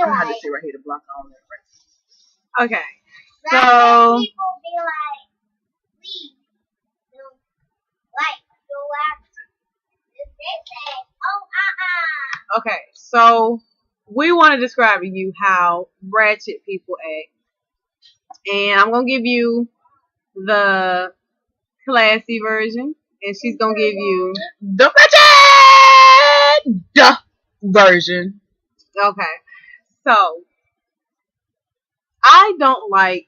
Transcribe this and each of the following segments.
I'm gonna have to sit right here to block all that. Okay. So people be like, please, like, if they say, oh, okay, so we want to describe to you how ratchet people act, and I'm gonna give you the classy version, and she's gonna give you The ratchet version. okay. So I don't like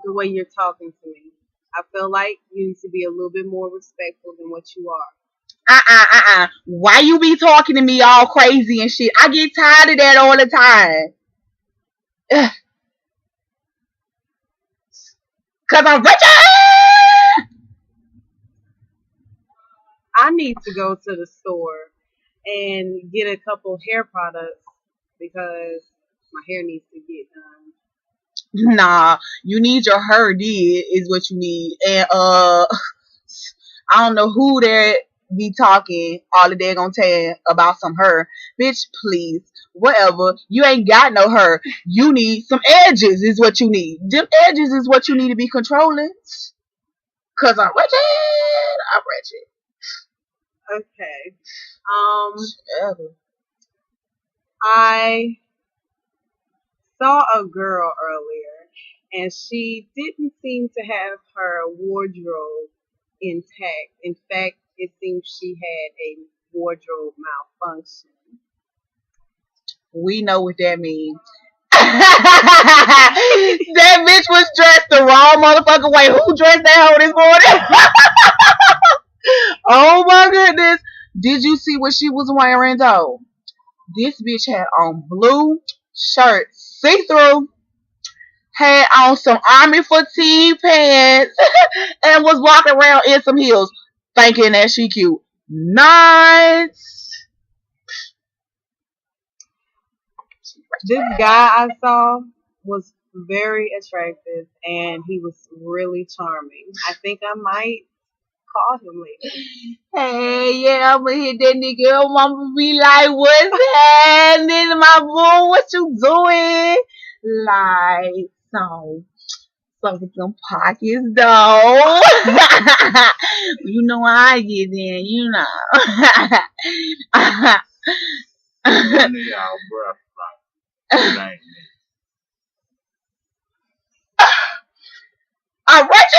the way you're talking to me. I feel like you need to be a little bit more respectful than what you are. Why you be talking to me all crazy and shit? I get tired of that all the time. Ugh. Cause I'm ratchet. I need to go to the store and get a couple hair products because my hair needs to get done. Nah, you need your hair did is what you need. And I don't know who there be talking all the daggone time about some hair. Bitch, please. Whatever. You ain't got no hair. You need some edges is what you need. Them edges is what you need to be controlling. Cause I'm ratchet. I'm ratchet. Okay. Whatever. I saw a girl earlier and she didn't seem to have her wardrobe intact. In fact, it seems she had a wardrobe malfunction. We know what that means. That bitch was dressed the wrong motherfucking way. Who dressed that hoe this morning? Oh my goodness. Did you see what she was wearing though? This bitch had on blue shirt, see-through, had on some army fatigue pants, and was walking around in some heels, thinking that she cute. Nice. This guy I saw was very attractive and he was really charming. I think I might call him later. Hey, yeah, I'ma hit that nigga. Mama be like, what's happening, my boy? What you doing? Like, so with them pockets, though. You know how I get in, you know. One of y'all breath like, it ain't me. I'm ratchet!